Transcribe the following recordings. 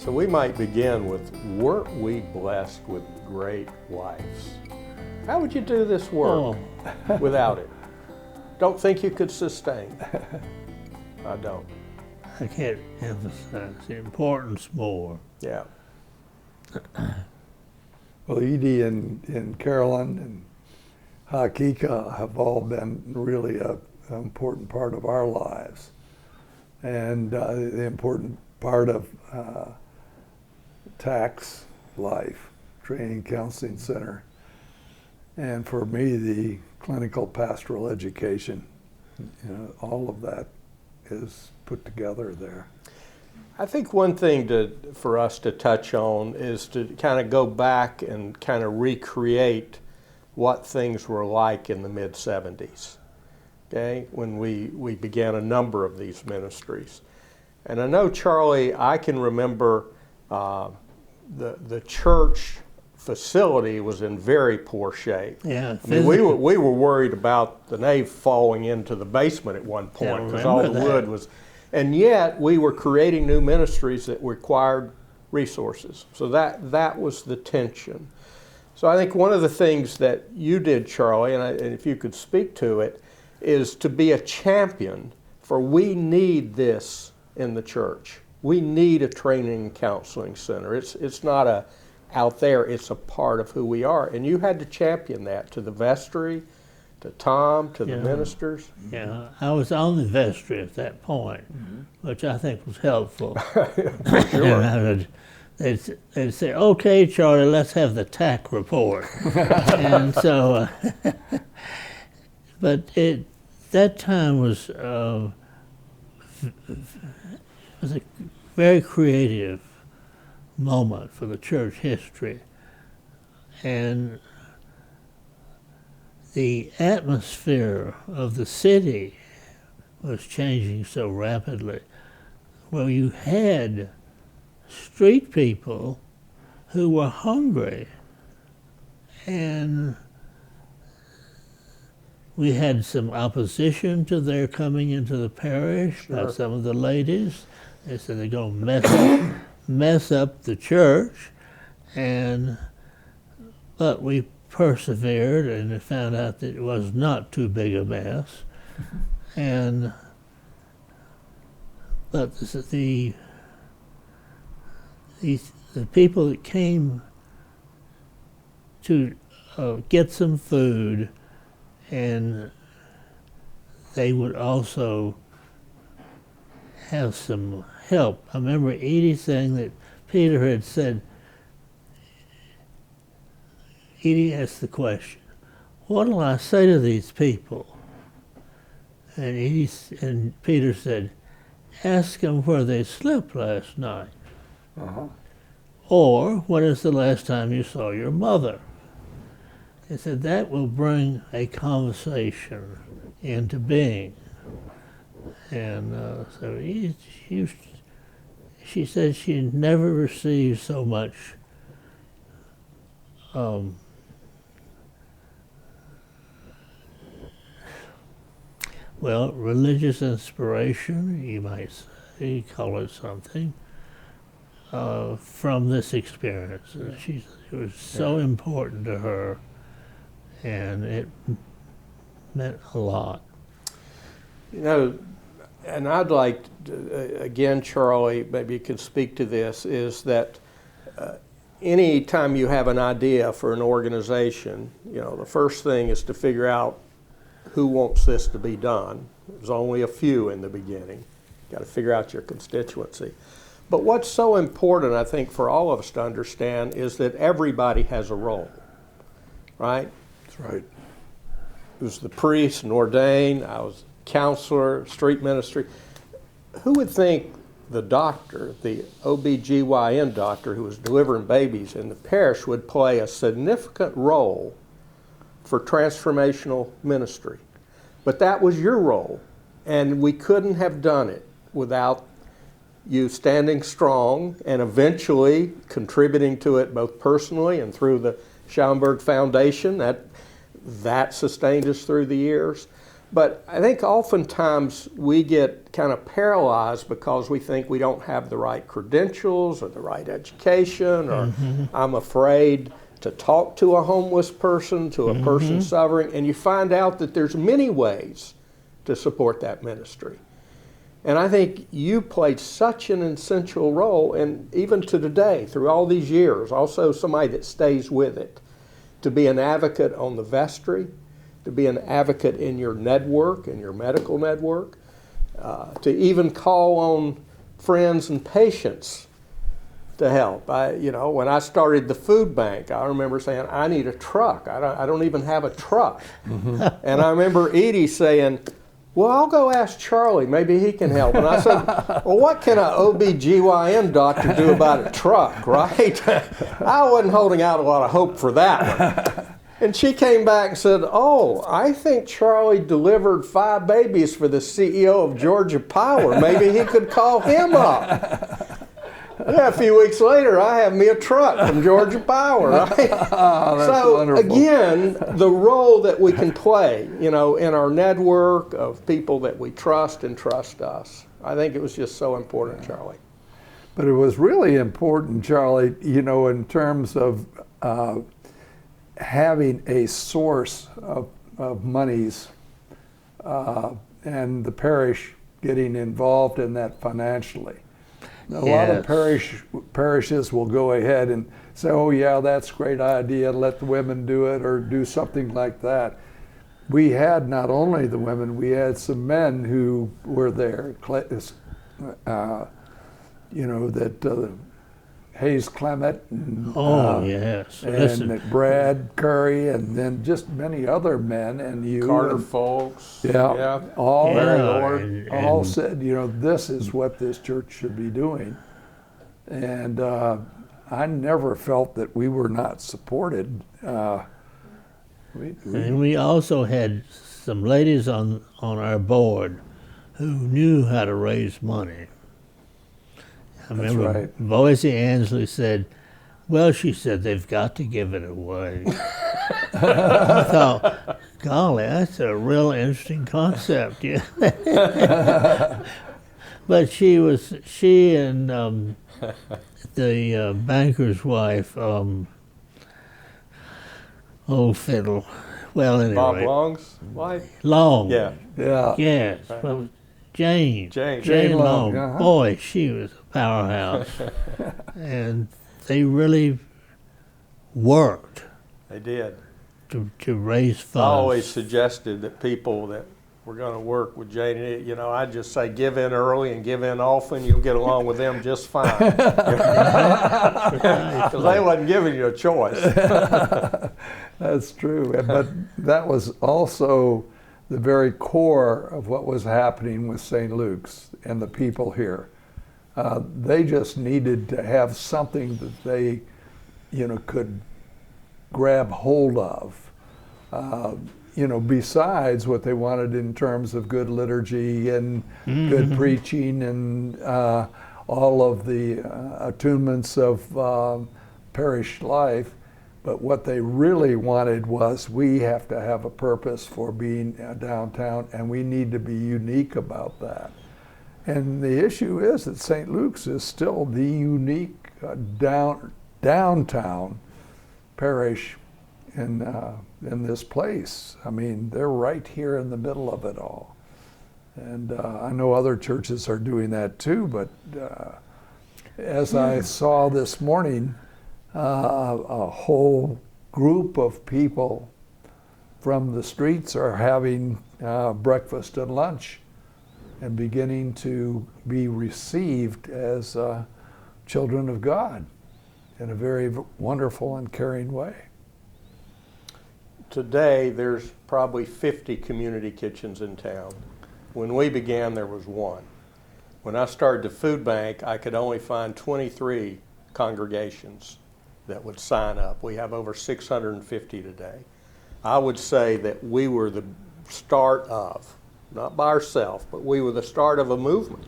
So we might begin with, weren't we blessed with great wives? How would you do this work without it? Don't think you could sustain. I don't. I can't emphasize the importance more. Yeah. Well, Edie and Carolyn and Hakika have all been really an important part of our lives. And the important part of TACC's life, Training Counseling Center. And for me, the Clinical Pastoral Education, all of that is put together there. I think one thing for us to touch on is to kind of go back and kind of recreate what things were like in the mid-70s, okay, when we began a number of these ministries. And I know, Charlie, I can remember the church facility was in very poor shape. Yeah, I mean, we were worried about the nave falling into the basement at one point because all the wood was, and yet we were creating new ministries that required resources. So that was the tension. So I think one of the things that you did, Charlie, and if you could speak to it, is to be a champion for we need this in the church. We need a training and counseling center. It's not out there, it's a part of who we are. And you had to champion that to the vestry, to Tom, to the ministers. Yeah, I was on the vestry at that point, which I think was helpful. For sure. They'd say, okay, Charlie, let's have the TACC report. And so, but that time was a very creative moment for the church history. And the atmosphere of the city was changing so rapidly. Well, you had street people who were hungry, and we had some opposition to their coming into the parish by some of the ladies. They said they're going to mess up the church, but we persevered and found out that it was not too big a mess. But the people that came to get some food, and they would also have some help. I remember Edie saying that Peter had said, Edie asked the question, what will I say to these people? And Peter said, ask them where they slept last night. Or, when is the last time you saw your mother? He said, that will bring a conversation into being. And so she said she never received so much religious inspiration, you might say, call it something, from this experience. It was so important to her, and it meant a lot. You know, and I'd like to, again, Charlie, maybe you could speak to this, is that any time you have an idea for an organization, the first thing is to figure out who wants this to be done. There's only a few in the beginning. You've got to figure out your constituency. But what's so important, I think, for all of us to understand is that everybody has a role, right? That's right. It was the priest and ordained, I was counselor, street ministry. Who would think the doctor, the OB/GYN doctor who was delivering babies in the parish would play a significant role for transformational ministry? But that was your role, and we couldn't have done it without you standing strong and eventually contributing to it both personally and through the Schaumburg Foundation. That sustained us through the years. But I think oftentimes we get kind of paralyzed because we think we don't have the right credentials or the right education, or I'm afraid to talk to a homeless person, to a person suffering, and you find out that there's many ways to support that ministry. And I think you played such an essential role, and even to today, through all these years, also somebody that stays with it, to be an advocate on the vestry, to be an advocate in your network, in your medical network, to even call on friends and patients to help. When I started the food bank, I remember saying, I need a truck. I don't even have a truck. And I remember Edie saying, well, I'll go ask Charlie, maybe he can help. And I said, well, what can an OB/GYN doctor do about a truck, right? I wasn't holding out a lot of hope for that one. And she came back and said, oh, I think Charlie delivered 5 babies for the CEO of Georgia Power. Maybe he could call him up. Yeah, a few weeks later, I have me a truck from Georgia Power, right? Oh, that's so wonderful. again, the role that we can play, in our network of people that we trust and trust us. I think it was just so important, Charlie. But it was really important, Charlie, in terms of having a source of monies and the parish getting involved in that financially. A lot of parishes will go ahead and say, oh yeah, that's a great idea, let the women do it, or do something like that. We had not only the women, we had some men who were there, Hayes Clement, and, and Brad Curry, and then just many other men, and you, Carter Folks, all said, this is what this church should be doing, and I never felt that we were not supported. And we also had some ladies on our board who knew how to raise money. I remember Boise Ansley said, well, she said, they've got to give it away. I thought, golly, that's a real interesting concept. Yeah. But she and the banker's wife, fiddle. Well, anyway. Bob Long's wife? Long. Yeah. Yes. Right. Well, Jane Long. Long. Boy, she was a powerhouse. And they really worked. They did. To raise funds. I always suggested that people that were going to work with Jane, I just say give in early and give in often. You'll get along with them just fine. Because they wasn't giving you a choice. That's true. But that was also the very core of what was happening with St. Luke's and the people here. They just needed to have something that they, could grab hold of. Besides what they wanted in terms of good liturgy and good preaching and all of the attunements of parish life. But what they really wanted was, we have to have a purpose for being downtown, and we need to be unique about that. And the issue is that St. Luke's is still the unique downtown parish in this place. I mean, they're right here in the middle of it all. And I know other churches are doing that too, but as I saw this morning, a whole group of people from the streets are having breakfast and lunch and beginning to be received as children of God in a very wonderful and caring way. Today, there's probably 50 community kitchens in town. When we began, there was one. When I started the food bank, I could only find 23 congregations that would sign up. We have over 650 today. I would say that we were the start of, not by ourselves, but we were the start of a movement.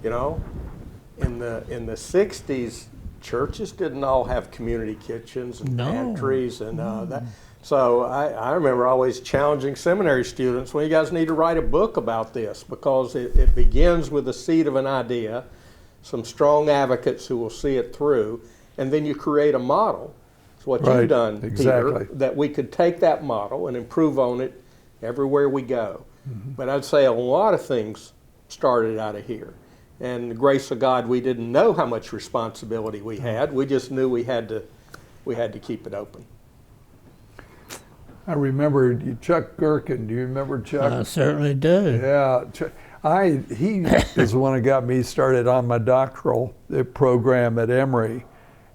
In the 60s, churches didn't all have community kitchens and pantries and that. So I remember always challenging seminary students, well, you guys need to write a book about this, because it begins with the seed of an idea, some strong advocates who will see it through, and then you create a model. It's what Right, you've done, exactly. Peter, that we could take that model and improve on it everywhere we go. But I'd say a lot of things started out of here. And the grace of God, we didn't know how much responsibility we had. We just knew we had to keep it open. I remember Chuck Gherkin. Do you remember Chuck? I certainly do. Yeah, he is the one that got me started on my doctoral program at Emory,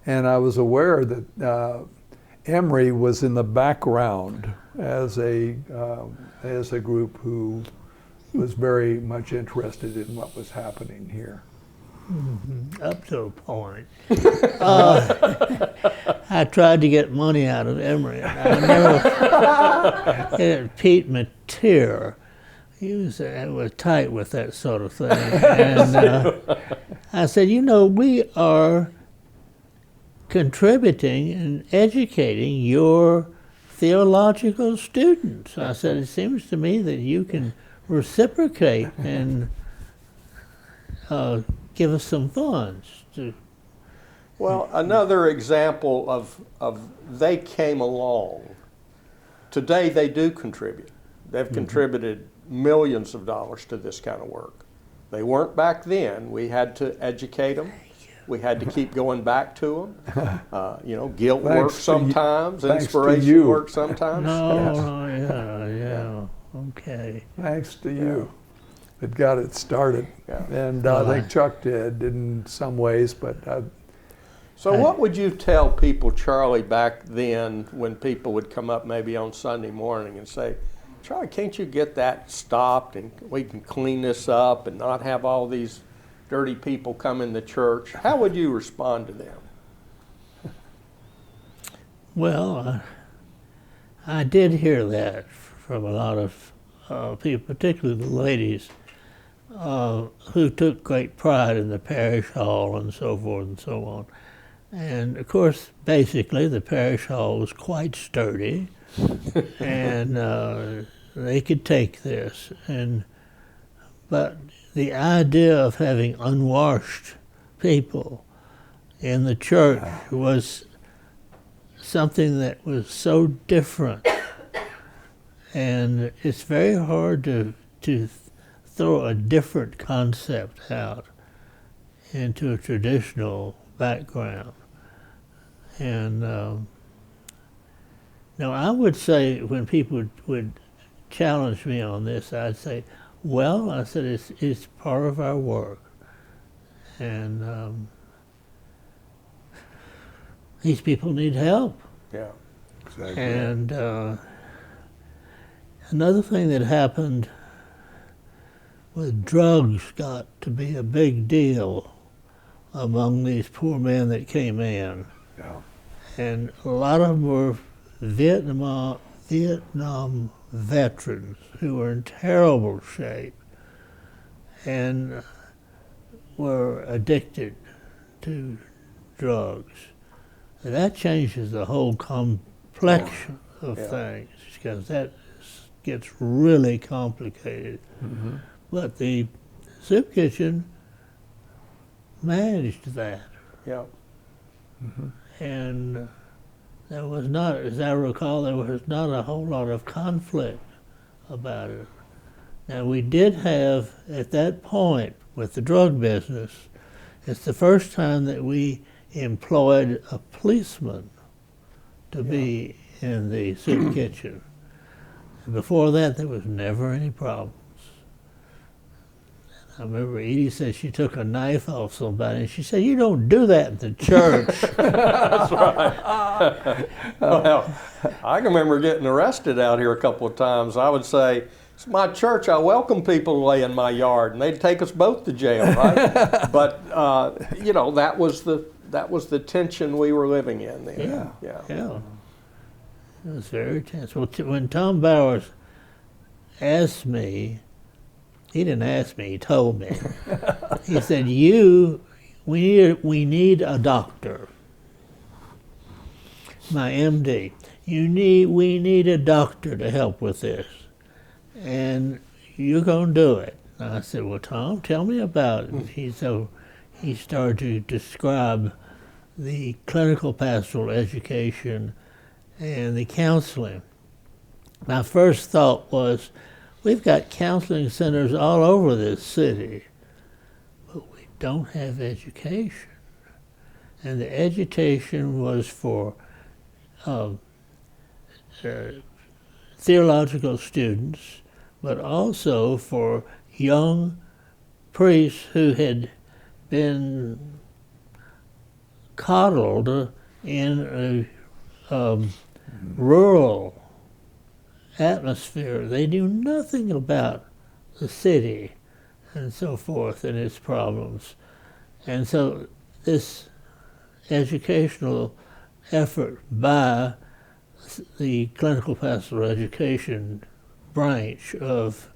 and I was aware that Emory was in the background as a group who was very much interested in what was happening here. Up to a point. I tried to get money out of Emory. I never. Pete Mateer, he was tight with that sort of thing. And I said, we are contributing and educating your theological students. I said, it seems to me that you can reciprocate and give us some funds. Well, another example of they came along. Today they do contribute. They've contributed millions of dollars to this kind of work. They weren't back then. We had to educate them. We had to keep going back to them. Guilt works sometimes, inspiration works sometimes. Okay. Thanks to you. It got it started. Yeah. And I think Chuck did in some ways, but... So what would you tell people, Charlie, back then when people would come up maybe on Sunday morning and say, Charlie, can't you get that stopped and we can clean this up and not have all these dirty people come in the church? How would you respond to them? Well, I did hear that from a lot of people, particularly the ladies, who took great pride in the parish hall and so forth and so on. And of course, basically, the parish hall was quite sturdy, and they could take this. But the idea of having unwashed people in the church was something that was so different, and it's very hard to throw a different concept out into a traditional background. And now I would say when people would challenge me on this, I'd say, well, I said, it's part of our work. And these people need help. Yeah. Exactly. And another thing that happened with drugs got to be a big deal among these poor men that came in. Yeah. And a lot of them were Vietnam veterans who were in terrible shape and were addicted to drugs. And that changes the whole complexion of things, because that gets really complicated. Mm-hmm. But the soup kitchen managed that. Yeah. Mm-hmm. And there was not, as I recall, there was not a whole lot of conflict about it. Now, we did have, at that point, with the drug business, it's the first time that we employed a policeman to be in the soup kitchen. And before that, there was never any problems. I remember Edie said she took a knife off somebody, and she said, "You don't do that in the church." That's right. Well, I can remember getting arrested out here a couple of times. I would say, "It's my church. I welcome people to lay in my yard," and they'd take us both to jail, right? But that was the tension we were living in then. Yeah. It was very tense. Well, when Tom Bowers asked me, he didn't ask me, he told me. He said, we need a doctor, my MD. we need a doctor to help with this, and you're going to do it. And I said, well, Tom, tell me about it. He started to describe the clinical pastoral education and the counseling. My first thought was, we've got counseling centers all over this city, but we don't have education. And the education was for theological students, but also for young priests who had been coddled in a rural atmosphere. They knew nothing about the city and so forth and its problems. And so this educational effort by the Clinical Pastoral Education branch of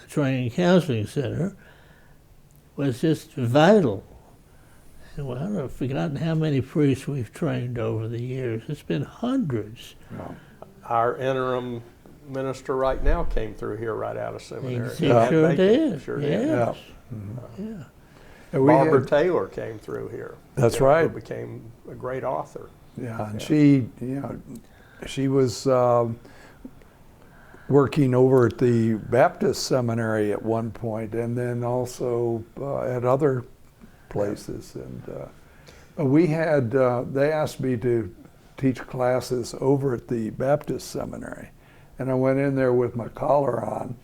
the Training Counseling Center was just vital. And well, I've forgotten how many priests we've trained over the years. It's been hundreds. Yeah. Our interim minister right now came through here right out of seminary. He sure did. Sure yes. did. Yeah. Yeah. And Barbara Taylor came through here. That's who right. became a great author. Yeah, and she was working over at the Baptist seminary at one point, and then also at other places. And we had, they asked me to teach classes over at the Baptist seminary. And I went in there with my collar on,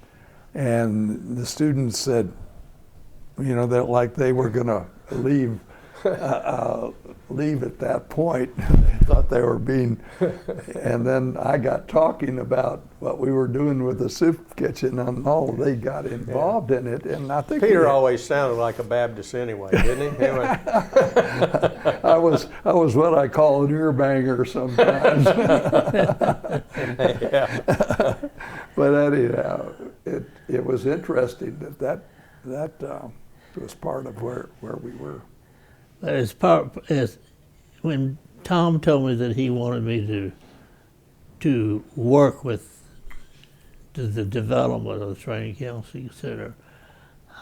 and the students said, that like they were gonna leave at that point. They thought they were being, and then I got talking about what we were doing with the soup kitchen and all. They got involved in it, and I think Peter always sounded like a Baptist anyway, didn't he? I was what I call an ear banger sometimes. Yeah. But anyhow, it was interesting that was part of where we were. But when Tom told me that he wanted me to work with the development of the Training Counseling Center,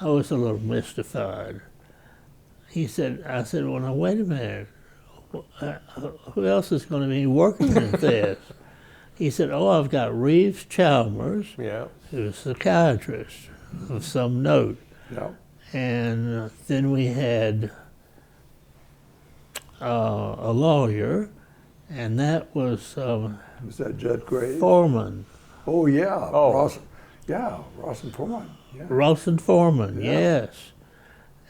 I was a little mystified. I said, well, now wait a minute. Who else is going to be working with this? He said, I've got Reeves Chalmers, who's a psychiatrist of some note. Yeah. And then we had a lawyer, and that was that Judd Graves? Foreman. Oh yeah. Oh. Rawson Foreman. Yeah. Rawson Foreman, Yeah. yes.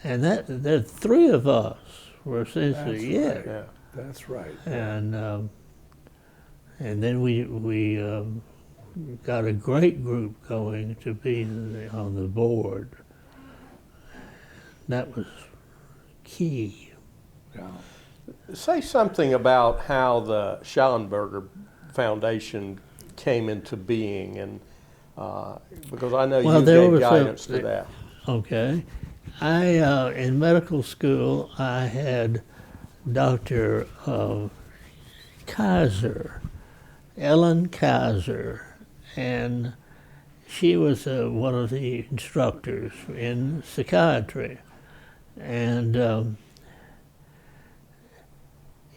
And the three of us were essentially Yeah. That's right. And then we got a great group going to be on the board. That was key. Yeah. Say something about how the Schallenberger Foundation came into being, and because I know you gave guidance to that. Okay. In medical school, I had Dr. Kaiser, Ellen Kaiser, and she was one of the instructors in psychiatry. And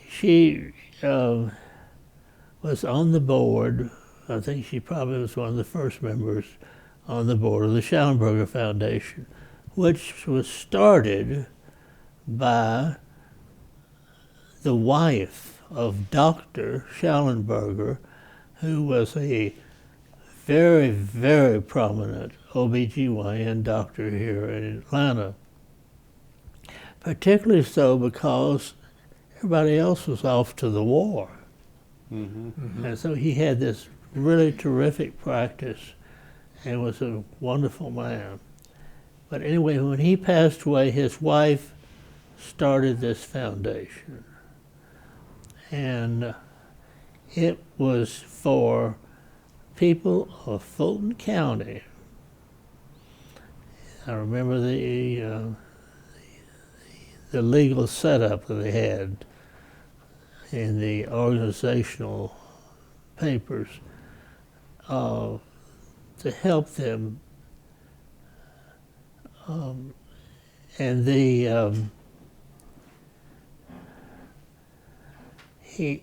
she was on the board. I think she probably was one of the first members on the board of the Schallenberger Foundation, which was started by the wife of Dr. Schallenberger, who was a very, very prominent OBGYN doctor here in Atlanta. Particularly so because everybody else was off to the war. Mm-hmm. Mm-hmm. And so he had this really terrific practice and was a wonderful man. But anyway, when he passed away, his wife started this foundation. And it was for people of Fulton County. I remember the legal setup that they had in the organizational papers to help them. And he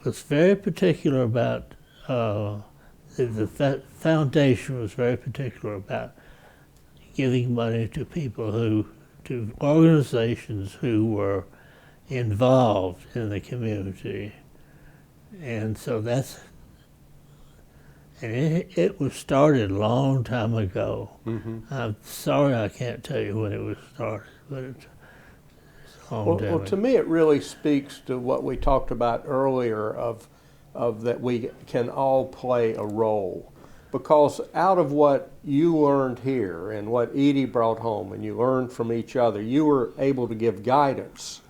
was very particular about, the foundation was very particular about giving money to people to organizations who were involved in the community. And so it was started a long time ago. Mm-hmm. I'm sorry I can't tell you when it was started, but it's a long time Well, to me, it really speaks to what we talked about earlier of that we can all play a role. Because out of what you learned here and what Edie brought home and you learned from each other, you were able to give guidance,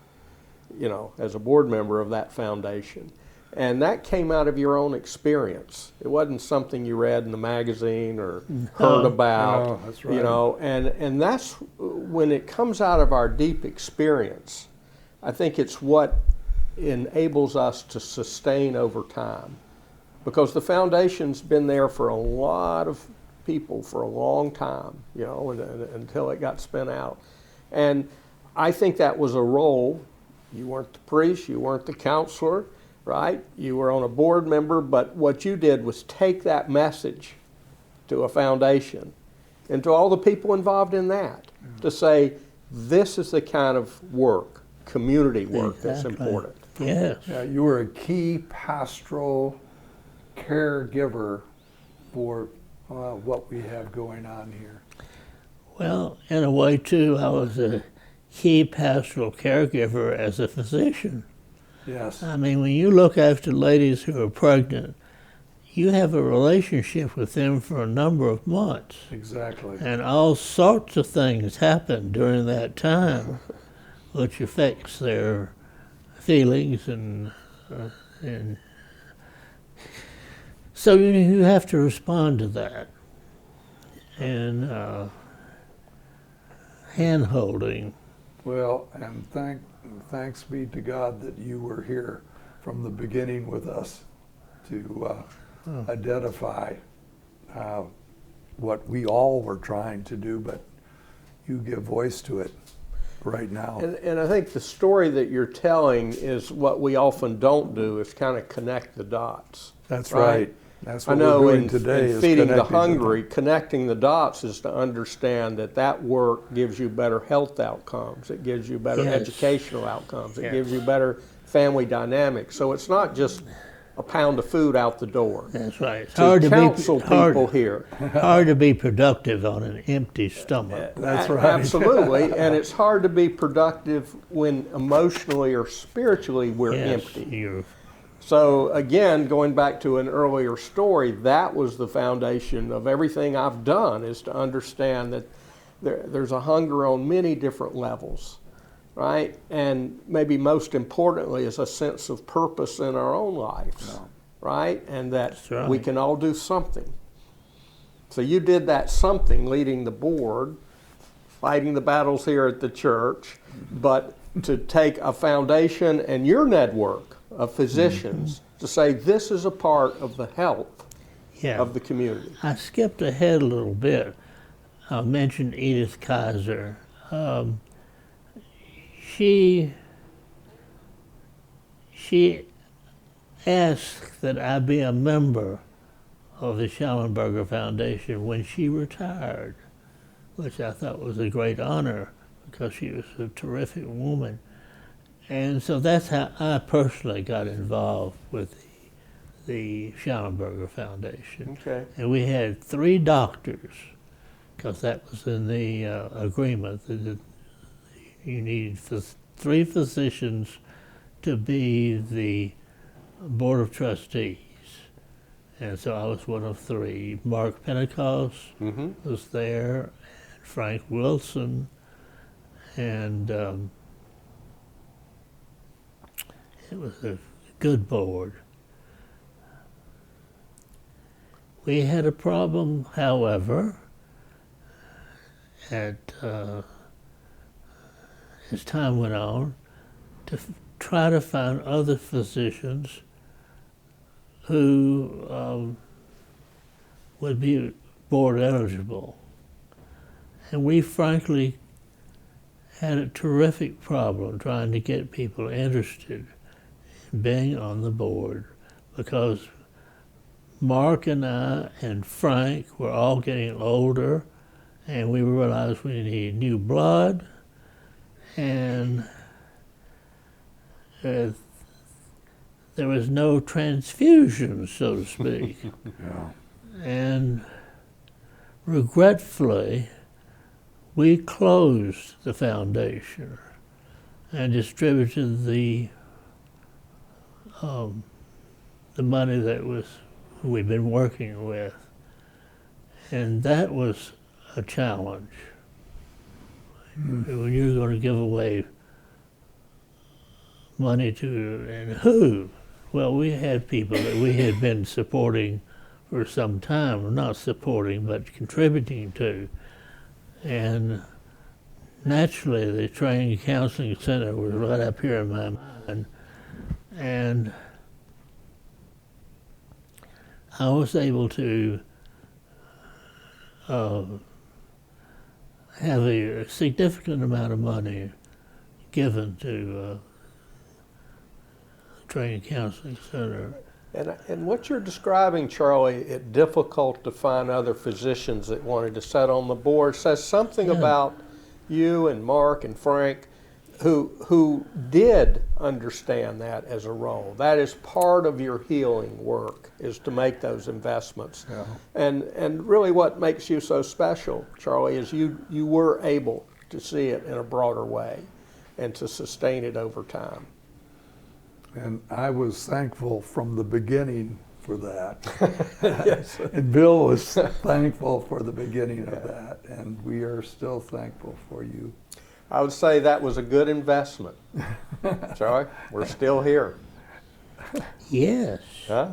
as a board member of that foundation. And that came out of your own experience. It wasn't something you read in the magazine or heard about. No, that's right. And that's when it comes out of our deep experience, I think it's what enables us to sustain over time. Because the foundation's been there for a lot of people for a long time, until it got spent out. And I think that was a role. You weren't the priest, you weren't the counselor, right? You were on a board member, but what you did was take that message to a foundation and to all the people involved in that to say, this is the kind of work, community work, that's important. Yes. Yeah, you were a key pastoral caregiver for what we have going on here. Well, in a way, too, I was a key pastoral caregiver as a physician. Yes. I mean, when you look after ladies who are pregnant, you have a relationship with them for a number of months. Exactly. And all sorts of things happen during that time, which affects their feelings and so you have to respond to that. And hand-holding. Well, and thanks be to God that you were here from the beginning with us to identify what we all were trying to do, but you give voice to it right now. And I think the story that you're telling is what we often don't do, is kind of connect the dots. That's right. That's what I know we're doing in today. in is feeding the connecting hungry, connecting the dots is to understand that work gives you better health outcomes. It gives you better Yes. educational outcomes. It Yes. gives you better family dynamics. So it's not just a pound of food out the door. That's right. It's To hard to counsel be hard, people here. hard to be productive on an empty stomach. That's right. Absolutely. And it's hard to be productive when emotionally or spiritually we're Yes, empty. you're So again, going back to an earlier story, that was the foundation of everything I've done, is to understand that there's a hunger on many different levels, right? And maybe most importantly is a sense of purpose in our own lives, right? And that That's right. we can all do something. So you did that something, leading the board, fighting the battles here at the church, but to take a foundation and your network of physicians to say this is a part of the health yeah. of the community. I skipped ahead a little bit. I mentioned Edith Kaiser. She asked that I be a member of the Schallenberger Foundation when she retired, which I thought was a great honor because she was a terrific woman. And so that's how I personally got involved with the Schallenberger Foundation. Okay. And we had 3 doctors, because that was in the agreement, that you needed 3 physicians to be the Board of Trustees. And so I was one of 3. Mark Pentecost was there, and Frank Wilson, and it was a good board. We had a problem, however, as time went on, to try to find other physicians who would be board eligible. And we frankly had a terrific problem trying to get people interested in being on the board, because Mark and I and Frank were all getting older, and we realized we needed new blood, and there was no transfusion, so to speak. Yeah. And regretfully, we closed the foundation and distributed the money that we've been working with, and that was a challenge. When you're going to give away money to, and who? Well, we had people that we had been supporting for some time, not supporting, but contributing to. And naturally, the Training and Counseling Center was right up here in my mind. And I was able to have a significant amount of money given to Training and Counseling Center. And what you're describing, Charlie, it's difficult to find other physicians that wanted to sit on the board, says something about you and Mark and Frank who did understand that as a role. That is part of your healing work, is to make those investments. Yeah. And really what makes you so special, Charlie, is you were able to see it in a broader way and to sustain it over time. And I was thankful from the beginning for that. Yes. And Bill was thankful for the beginning of that, and we are still thankful for you. I would say that was a good investment. Charlie, we're still here. Yes. Huh?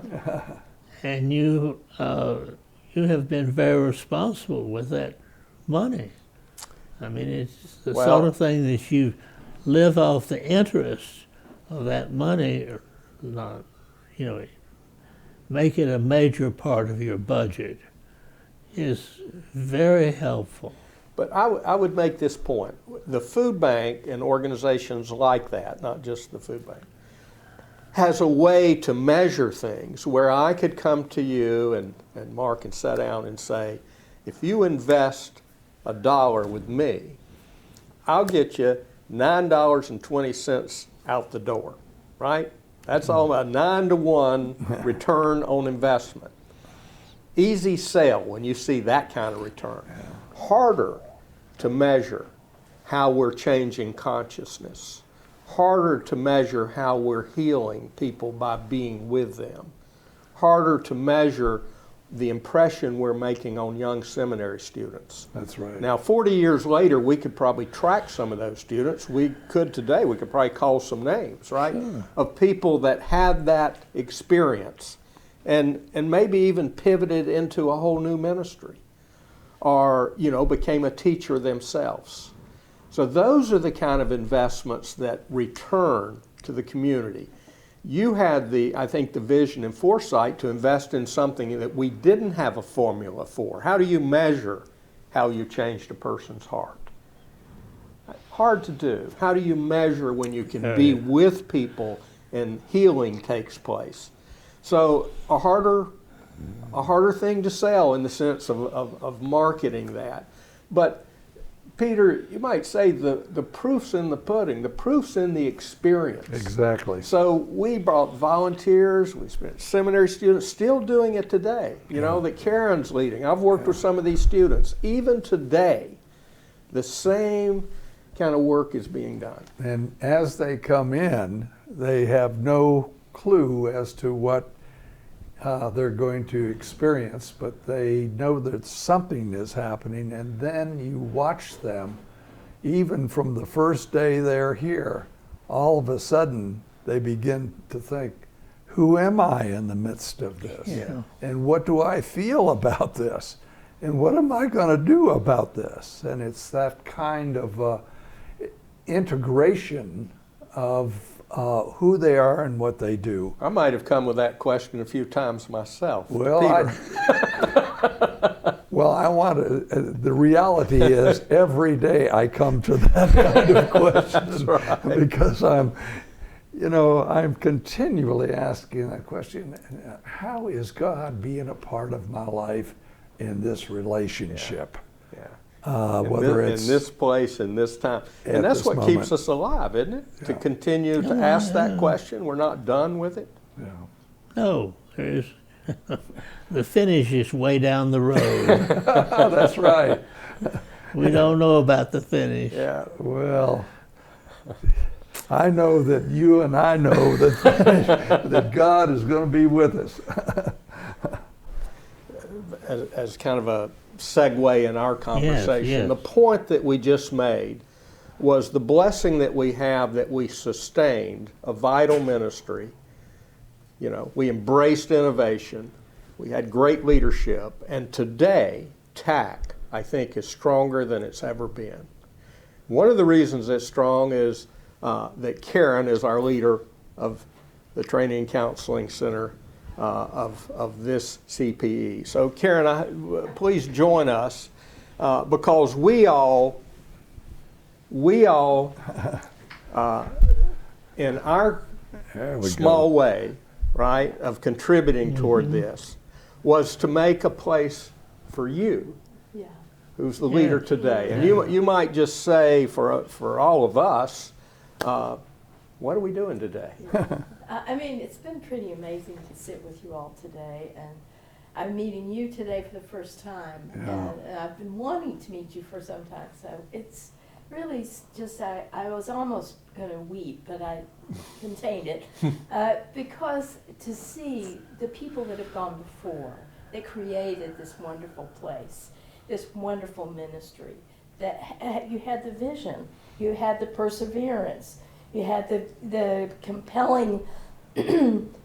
And you have been very responsible with that money. I mean, it's the sort of thing that you live off the interest of that money, or not, make it a major part of your budget is very helpful. But I would make this point. The food bank and organizations like that, not just the food bank, has a way to measure things where I could come to you and Mark and sit down and say, if you invest $1 with me, I'll get you $9.20 out the door, right? That's all about 9-to-1 return on investment. Easy sell when you see that kind of return. Harder to measure how we're changing consciousness. Harder to measure how we're healing people by being with them. Harder to measure the impression we're making on young seminary students. That's right. Now, 40 years later, we could probably track some of those students. We could today. We could probably call some names, right, of people that had that experience and maybe even pivoted into a whole new ministry or, became a teacher themselves. So those are the kind of investments that return to the community. You had I think the vision and foresight to invest in something that we didn't have a formula for. How do you measure how you changed a person's heart? Hard to do. How do you measure when you can be with people and healing takes place? So a harder thing to sell in the sense of marketing that. But Peter, you might say the proof's in the pudding. The proof's in the experience. Exactly. So we brought volunteers. We spent seminary students, still doing it today. That Karen's leading. I've worked with some of these students. Even today, the same kind of work is being done. And as they come in, they have no clue as to what they're going to experience, but they know that something is happening, and then you watch them, even from the first day they're here, all of a sudden they begin to think, who am I in the midst of this? Yeah. And what do I feel about this? And what am I going to do about this? And it's that kind of integration of who they are and what they do. I might have come with that question a few times myself. Well, Peter. I want to, the reality is every day I come to that kind of question. That's right. Because I'm continually asking that question, how is God being a part of my life in this relationship? Yeah. Whether it's in this place, in this time. And that's what keeps us alive, isn't it? Yeah. To continue to ask that question. We're not done with it. Yeah. No, there's the finish is way down the road. That's right. We don't know about the finish. Yeah. Well, I know that you and I know that God is going to be with us. As kind of a segue in our conversation, yes. the point that we just made was the blessing that we have that we sustained a vital ministry. You know, we embraced innovation, we had great leadership, and today TACC, I think, is stronger than it's ever been. One of the reasons it's strong is that Karen is our leader of the Training and Counseling Center of this CPE. So Karen, please join us because we all in our small way, right, of contributing toward this, was to make a place for you, who's the leader today. And you might just say for all of us, what are we doing today? I mean, it's been pretty amazing to sit with you all today, and I'm meeting you today for the first time, and I've been wanting to meet you for some time, so it's really just, I was almost going to weep, but I contained it, because to see the people that have gone before, that created this wonderful place, this wonderful ministry, that you had the vision, you had the perseverance, you had the compelling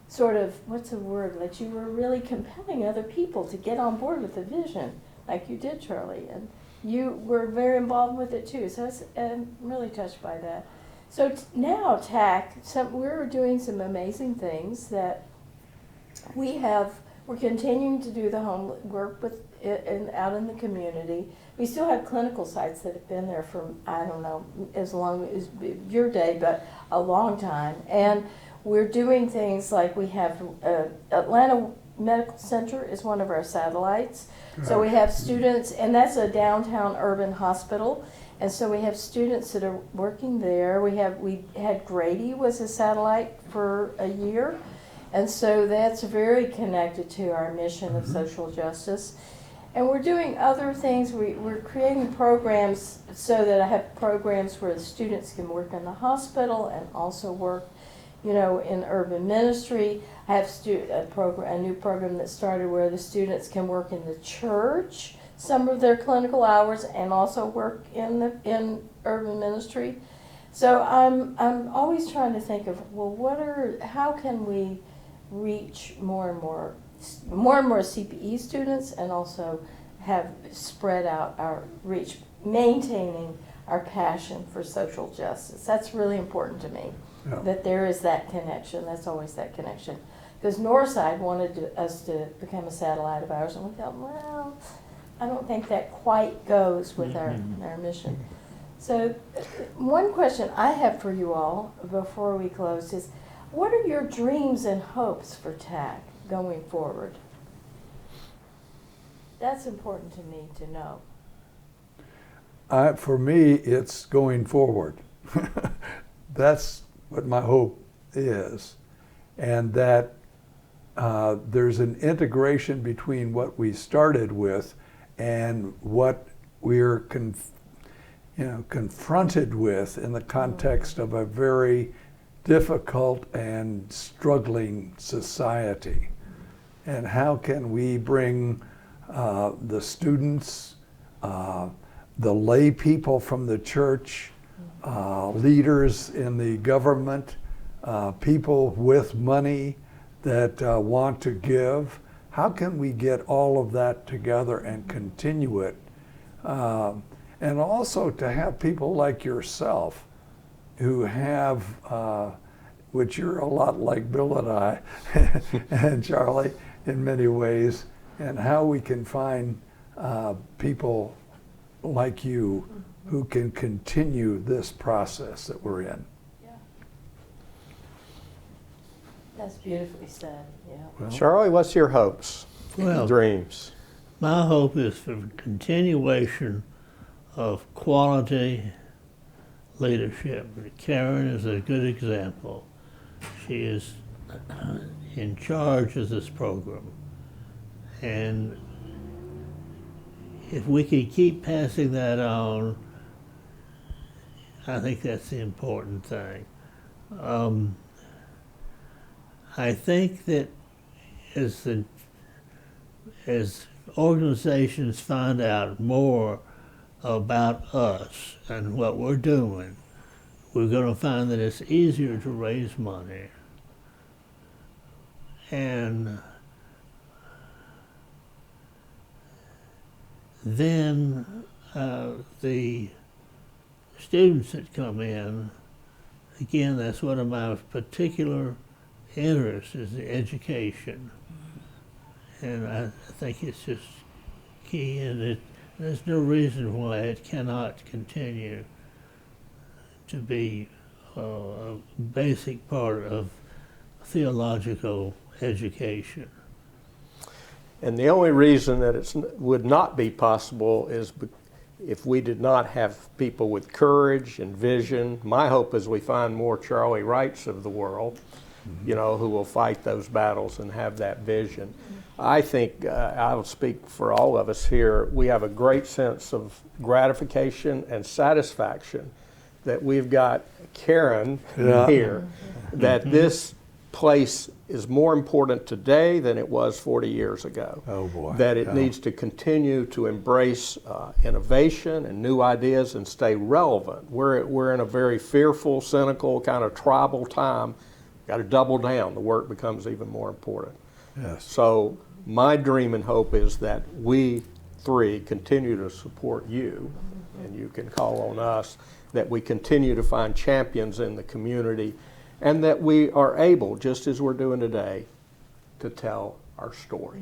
sort of, what's the word, that you were really compelling other people to get on board with the vision, like you did, Charlie, and you were very involved with it too, so I'm really touched by that. So now TACC, we're doing some amazing things that we're continuing to do the homework with out in the community. We still have clinical sites that have been there for, I don't know, as long as your day, but a long time. And we're doing things like we have Atlanta Medical Center is one of our satellites. So we have students, and that's a downtown urban hospital. And so we have students that are working there. We had Grady was a satellite for a year. And so that's very connected to our mission of social justice. And we're doing other things. We're creating programs so that I have programs where the students can work in the hospital and also work, in urban ministry. I have a new program that started where the students can work in the church some of their clinical hours and also work in urban ministry. So I'm always trying to think of, well, how can we reach more and more CPE students and also have spread out our reach, maintaining our passion for social justice. That's really important to me, that there is that connection. That's always that connection. Because Northside wanted us to become a satellite of ours, and we thought, well, I don't think that quite goes with our mission. So one question I have for you all before we close is, what are your dreams and hopes for TACC going forward? That's important to me to know. For me, it's going forward. That's what my hope is. And that there's an integration between what we started with and what we're confronted with in the context of a very difficult and struggling society. And how can we bring the students, the lay people from the church, leaders in the government, people with money that want to give, how can we get all of that together and continue it? And also to have people like yourself who have which you're a lot like Bill and I and Charlie in many ways, and how we can find people like you who can continue this process that we're in. Yeah. That's beautifully said, yeah. Well, Charlie, what's your hopes, Well, dreams? my hope is for continuation of quality leadership. Karen is a good example. She is in charge of this program. And if we could keep passing that on, I think that's the important thing. I think that as organizations find out more about us and what we're doing, we're going to find that it's easier to raise money. And then the students that come in, again, that's one of my particular interests, is the education. And I think it's just key, and there's no reason why it cannot continue to be a basic part of theological education. And the only reason that it would not be possible is if we did not have people with courage and vision. My hope is we find more Charlie Wrights of the world, you know, who will fight those battles and have that vision. I think, I'll speak for all of us here, we have a great sense of gratification and satisfaction that we've got Karen here, that this place is more important today than it was 40 years ago. Oh boy. That it needs to continue to embrace innovation and new ideas and stay relevant. We're in a very fearful, cynical, kind of tribal time. Got to double down. The work becomes even more important. Yes. So my dream and hope is that we three continue to support you, and you can call on us, that we continue to find champions in the community, and that we are able, just as we're doing today, to tell our story.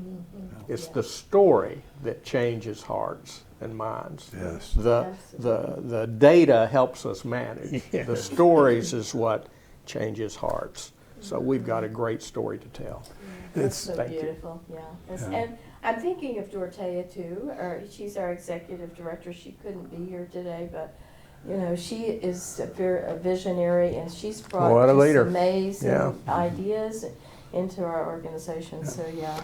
It's the story that changes hearts and minds. Yes. The data helps us manage. The stories is what changes hearts. So we've got a great story to tell. That's so Thank you. beautiful, yeah. And I'm thinking of Dorothea too, she's our executive director. She couldn't be here today, but you know, she is a visionary, and she's brought What a just leader. amazing ideas into our organization. So yeah.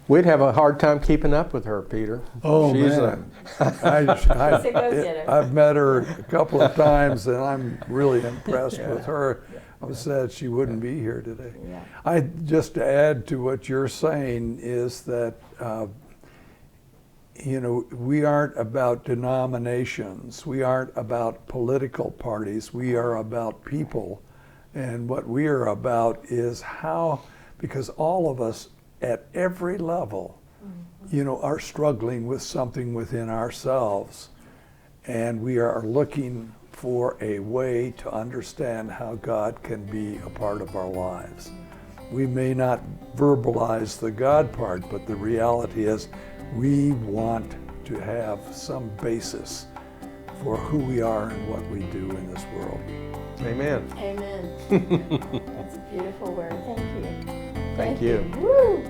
We'd have a hard time keeping up with her, Peter. Oh, She's man. She's a go-getter. I've met her a couple of times, and I'm really impressed with her. I was sad she wouldn't be here today. Yeah. Just to add to what you're saying is that, you know, we aren't about denominations. We aren't about political parties. We are about people. And what we are about is how, because all of us at every level, you know, are struggling with something within ourselves. And we are looking for a way to understand how God can be a part of our lives. We may not verbalize the God part, but the reality is we want to have some basis for who we are and what we do in this world. Amen. Amen. That's a beautiful word. Thank you. Thank you. Woo!